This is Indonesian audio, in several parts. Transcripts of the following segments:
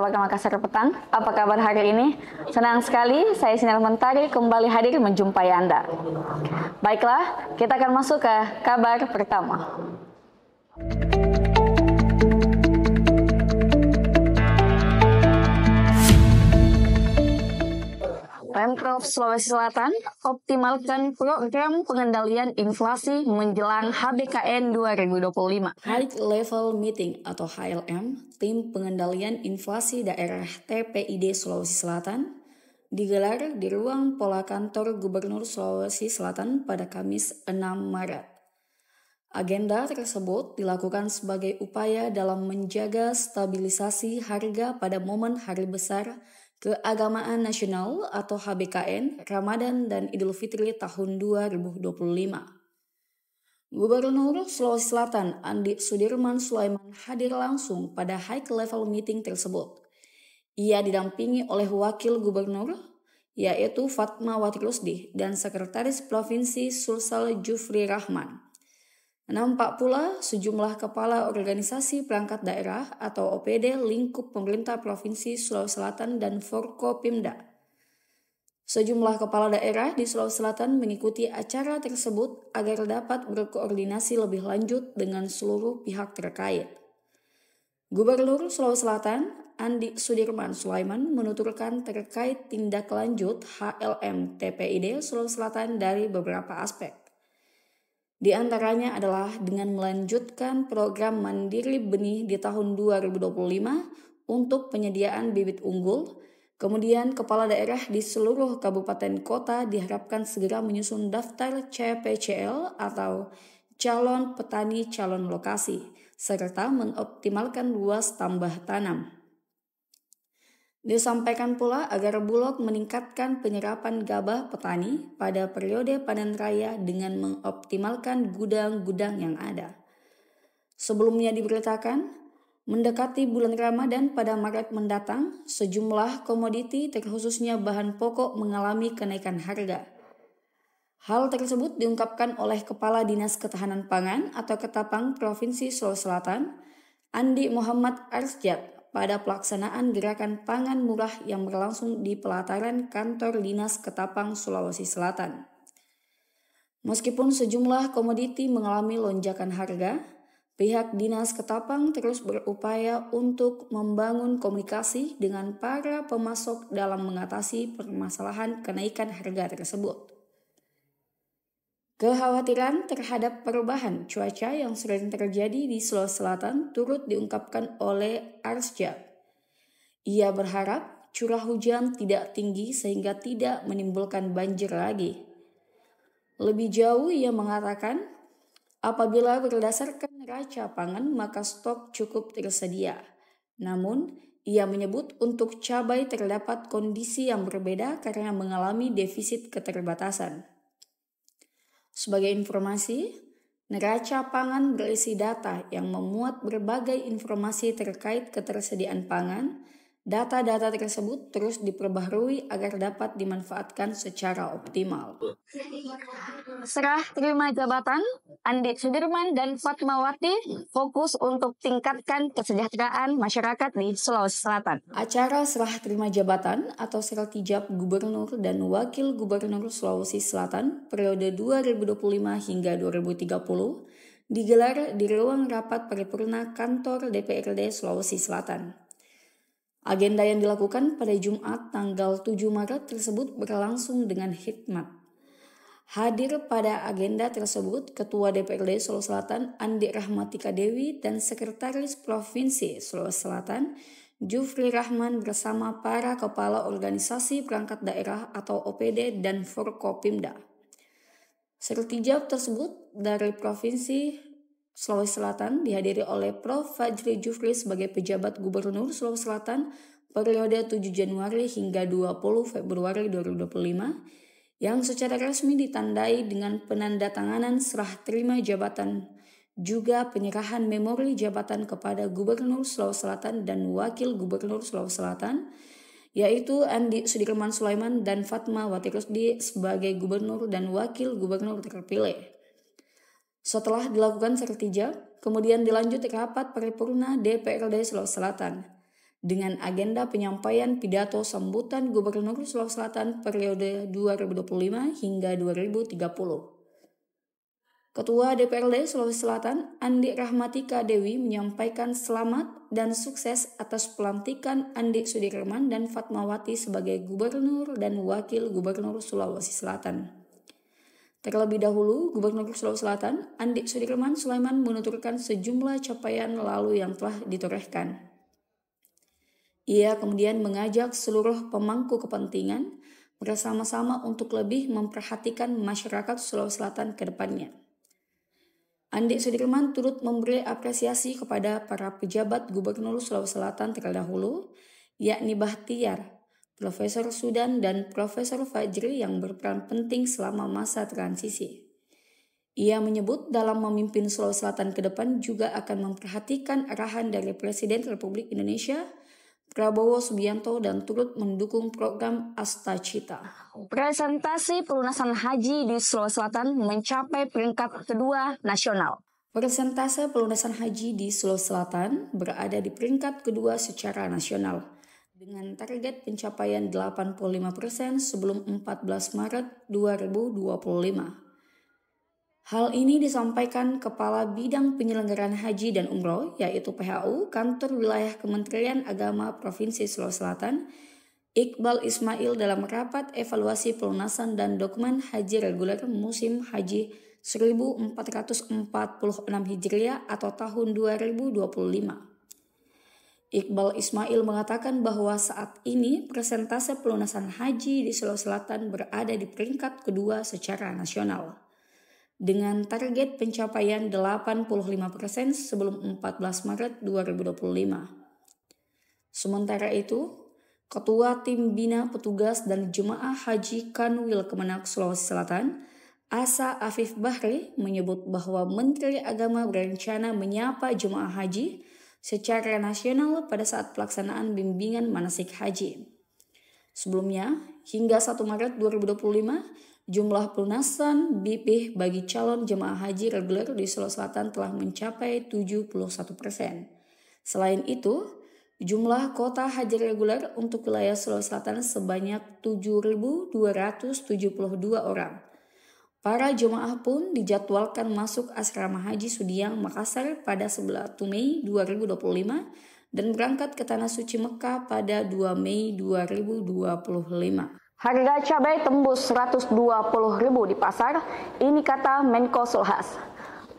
Warga Makassar Petang. Apa kabar hari ini? Senang sekali saya Sinar Mentari kembali hadir menjumpai Anda. Baiklah, kita akan masuk ke kabar pertama. Pemprov Sulawesi Selatan optimalkan program pengendalian inflasi menjelang HBKN 2025. High Level Meeting atau HLM, Tim Pengendalian Inflasi Daerah TPID Sulawesi Selatan, digelar di ruang pola kantor Gubernur Sulawesi Selatan pada Kamis 6 Maret. Agenda tersebut dilakukan sebagai upaya dalam menjaga stabilisasi harga pada momen Hari Besar Keagamaan Nasional atau HBKN, Ramadan dan Idul Fitri tahun 2025. Gubernur Sulawesi Selatan Andi Sudirman Sulaiman hadir langsung pada high level meeting tersebut. Ia didampingi oleh Wakil Gubernur, yaitu Fatmawati Rusdi dan Sekretaris Provinsi Sulsel Jufri Rahman. Nampak pula sejumlah kepala organisasi perangkat daerah atau OPD lingkup pemerintah Provinsi Sulawesi Selatan dan Forkopimda. Sejumlah kepala daerah di Sulawesi Selatan mengikuti acara tersebut agar dapat berkoordinasi lebih lanjut dengan seluruh pihak terkait. Gubernur Sulawesi Selatan Andi Sudirman Sulaiman menuturkan terkait tindak lanjut HLM TPID Sulawesi Selatan dari beberapa aspek. Di antaranya adalah dengan melanjutkan program Mandiri Benih di tahun 2025 untuk penyediaan bibit unggul. Kemudian kepala daerah di seluruh kabupaten kota diharapkan segera menyusun daftar CPCL atau calon petani calon lokasi, serta mengoptimalkan luas tambah tanam. Disampaikan pula agar Bulog meningkatkan penyerapan gabah petani pada periode panen raya dengan mengoptimalkan gudang-gudang yang ada. Sebelumnya diberitakan, mendekati bulan Ramadan pada Maret mendatang, sejumlah komoditi terkhususnya bahan pokok mengalami kenaikan harga. Hal tersebut diungkapkan oleh Kepala Dinas Ketahanan Pangan atau Ketapang Provinsi Sulawesi Selatan, Andi Muhammad Arsjad, pada pelaksanaan gerakan pangan murah yang berlangsung di pelataran kantor Dinas Ketapang Sulawesi Selatan. Meskipun sejumlah komoditi mengalami lonjakan harga, pihak Dinas Ketapang terus berupaya untuk membangun komunikasi dengan para pemasok dalam mengatasi permasalahan kenaikan harga tersebut. Kekhawatiran terhadap perubahan cuaca yang sering terjadi di Sulawesi Selatan turut diungkapkan oleh Arsjad. Ia berharap curah hujan tidak tinggi sehingga tidak menimbulkan banjir lagi. Lebih jauh ia mengatakan, apabila berdasarkan neraca pangan maka stok cukup tersedia. Namun, ia menyebut untuk cabai terdapat kondisi yang berbeda karena mengalami defisit keterbatasan. Sebagai informasi, neraca pangan berisi data yang memuat berbagai informasi terkait ketersediaan pangan. Data-data tersebut terus diperbaharui agar dapat dimanfaatkan secara optimal. Serah terima jabatan, Andi Sudirman dan Fatmawati fokus untuk tingkatkan kesejahteraan masyarakat di Sulawesi Selatan. Acara serah terima jabatan atau sertijab Gubernur dan Wakil Gubernur Sulawesi Selatan periode 2025 hingga 2030 digelar di ruang rapat paripurna kantor DPRD Sulawesi Selatan. Agenda yang dilakukan pada Jumat tanggal 7 Maret tersebut berlangsung dengan hikmat. Hadir pada agenda tersebut Ketua DPRD Sulawesi Selatan Andi Rahmatika Dewi dan Sekretaris Provinsi Sulawesi Selatan Jufri Rahman bersama para kepala organisasi perangkat daerah atau OPD dan Forkopimda. Sertijab tersebut dari Provinsi Sulawesi Selatan dihadiri oleh Prof. Fajri Jufri sebagai pejabat Gubernur Sulawesi Selatan periode 7 Januari hingga 20 Februari 2025 yang secara resmi ditandai dengan penandatanganan serah terima jabatan juga penyerahan memori jabatan kepada Gubernur Sulawesi Selatan dan Wakil Gubernur Sulawesi Selatan yaitu Andi Sudirman Sulaiman dan Fatmawati Rusdi sebagai Gubernur dan Wakil Gubernur terpilih. Setelah dilakukan sertijab, kemudian dilanjut rapat paripurna DPRD Sulawesi Selatan. dengan agenda penyampaian pidato sambutan Gubernur Sulawesi Selatan periode 2025 hingga 2030. Ketua DPRD Sulawesi Selatan, Andi Rahmatika Dewi menyampaikan selamat dan sukses atas pelantikan Andi Sudirman dan Fatmawati sebagai Gubernur dan Wakil Gubernur Sulawesi Selatan. Terlebih dahulu, Gubernur Sulawesi Selatan, Andi Sudirman Sulaiman menuturkan sejumlah capaian lalu yang telah ditorehkan. Ia kemudian mengajak seluruh pemangku kepentingan bersama-sama untuk lebih memperhatikan masyarakat Sulawesi Selatan ke depannya. Andi Sudirman turut memberi apresiasi kepada para pejabat Gubernur Sulawesi Selatan terdahulu, yakni Bahtiar, Profesor Sudan, dan Profesor Fajri yang berperan penting selama masa transisi. Ia menyebut dalam memimpin Sulawesi Selatan ke depan juga akan memperhatikan arahan dari Presiden Republik Indonesia, Prabowo Subianto, dan turut mendukung program Astacita. Presentasi pelunasan haji di Sulawesi Selatan mencapai peringkat kedua nasional. Persentase pelunasan haji di Sulawesi Selatan berada di peringkat kedua secara nasional, dengan target pencapaian 85% sebelum 14 Maret 2025. Hal ini disampaikan Kepala Bidang Penyelenggaraan Haji dan Umroh, yaitu PHU, Kantor Wilayah Kementerian Agama Provinsi Sulawesi Selatan, Iqbal Ismail dalam rapat evaluasi pelunasan dan dokumen haji reguler musim haji 1446 Hijriah atau tahun 2025. Iqbal Ismail mengatakan bahwa saat ini persentase pelunasan haji di Sulawesi Selatan berada di peringkat kedua secara nasional, dengan target pencapaian 85% sebelum 14 Maret 2025. Sementara itu, Ketua Tim Bina Petugas dan Jemaah Haji Kanwil Kemenak Sulawesi Selatan, Asa Afif Bahri, menyebut bahwa Menteri Agama berencana menyapa jemaah haji secara nasional pada saat pelaksanaan bimbingan manasik haji. Sebelumnya, hingga 1 Maret 2025, jumlah pelunasan BPih bagi calon jemaah haji reguler di Sulawesi Selatan telah mencapai 71%. Selain itu, jumlah kuota haji reguler untuk wilayah Sulawesi Selatan sebanyak 7.272 orang. Para jemaah pun dijadwalkan masuk asrama haji Sudiang Makassar pada 11 Mei 2025 dan berangkat ke Tanah Suci Mekah pada 2 Mei 2025. Harga cabai tembus 120.000 di pasar, ini kata Menko Sulhas.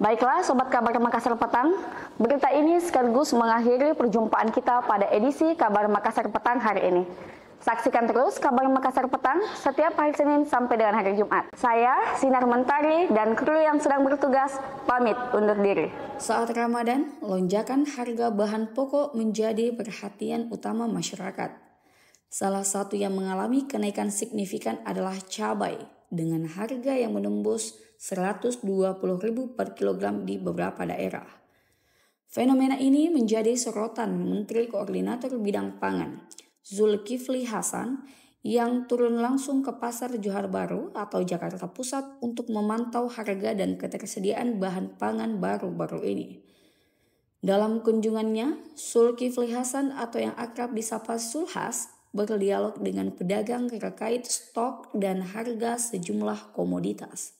Baiklah Sobat Kabar Makassar Petang, berita ini sekaligus mengakhiri perjumpaan kita pada edisi Kabar Makassar Petang hari ini. Saksikan terus Kabar Makassar Petang setiap hari Senin sampai dengan hari Jumat. Saya, Sinar Mentari, dan kru yang sedang bertugas, pamit undur diri. Saat Ramadan, lonjakan harga bahan pokok menjadi perhatian utama masyarakat. Salah satu yang mengalami kenaikan signifikan adalah cabai dengan harga yang menembus 120.000 per kilogram di beberapa daerah. Fenomena ini menjadi sorotan Menteri Koordinator Bidang Pangan, Zulkifli Hasan, yang turun langsung ke Pasar Johar Baru atau Jakarta Pusat untuk memantau harga dan ketersediaan bahan pangan baru-baru ini. Dalam kunjungannya, Zulkifli Hasan atau yang akrab disapa Sulhas berdialog dengan pedagang terkait stok dan harga sejumlah komoditas,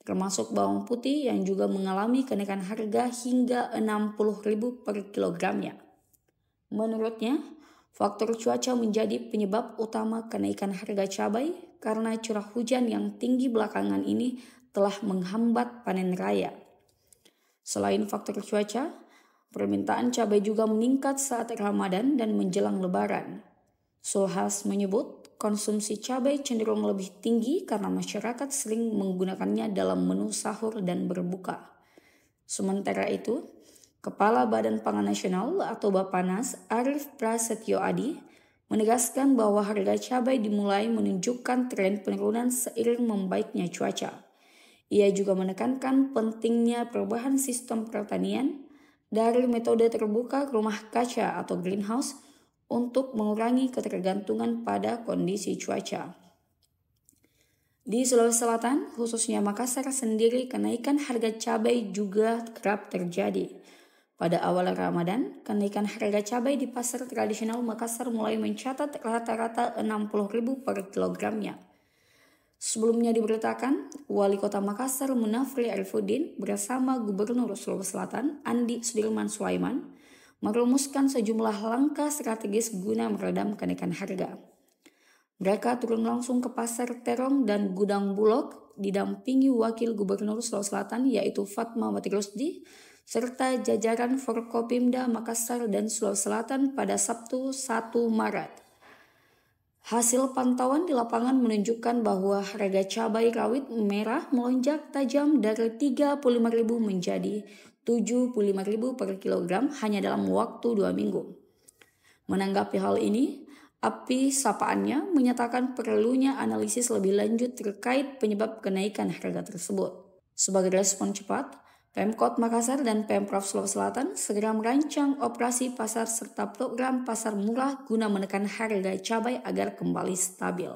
termasuk bawang putih yang juga mengalami kenaikan harga hingga 60.000 per kilogramnya. Menurutnya, faktor cuaca menjadi penyebab utama kenaikan harga cabai karena curah hujan yang tinggi belakangan ini telah menghambat panen raya. Selain faktor cuaca, permintaan cabai juga meningkat saat Ramadan dan menjelang Lebaran. Sulhas menyebut konsumsi cabai cenderung lebih tinggi karena masyarakat sering menggunakannya dalam menu sahur dan berbuka. Sementara itu, Kepala Badan Pangan Nasional atau Bappenas Arief Prasetyo Adi menegaskan bahwa harga cabai dimulai menunjukkan tren penurunan seiring membaiknya cuaca. Ia juga menekankan pentingnya perubahan sistem pertanian dari metode terbuka ke rumah kaca atau greenhouse untuk mengurangi ketergantungan pada kondisi cuaca. Di Sulawesi Selatan, khususnya Makassar sendiri, kenaikan harga cabai juga kerap terjadi. Pada awal Ramadan, kenaikan harga cabai di pasar tradisional Makassar mulai mencatat rata-rata 60.000 per kilogramnya. Sebelumnya diberitakan, Wali Kota Makassar Munafri Arifudin bersama Gubernur Sulawesi Selatan Andi Sudirman Sulaiman merumuskan sejumlah langkah strategis guna meredam kenaikan harga. Mereka turun langsung ke Pasar Terong dan Gudang Bulog didampingi Wakil Gubernur Sulawesi Selatan yaitu Fatma Wati Rusdi serta jajaran Forkopimda Makassar dan Sulawesi Selatan pada Sabtu 1 Maret. Hasil pantauan di lapangan menunjukkan bahwa harga cabai rawit merah melonjak tajam dari 35.000 menjadi 75.000 per kilogram hanya dalam waktu 2 minggu. Menanggapi hal ini, Api sapaannya menyatakan perlunya analisis lebih lanjut terkait penyebab kenaikan harga tersebut. Sebagai respon cepat, Pemkot Makassar dan Pemprov Sulawesi Selatan segera merancang operasi pasar serta program pasar murah guna menekan harga cabai agar kembali stabil.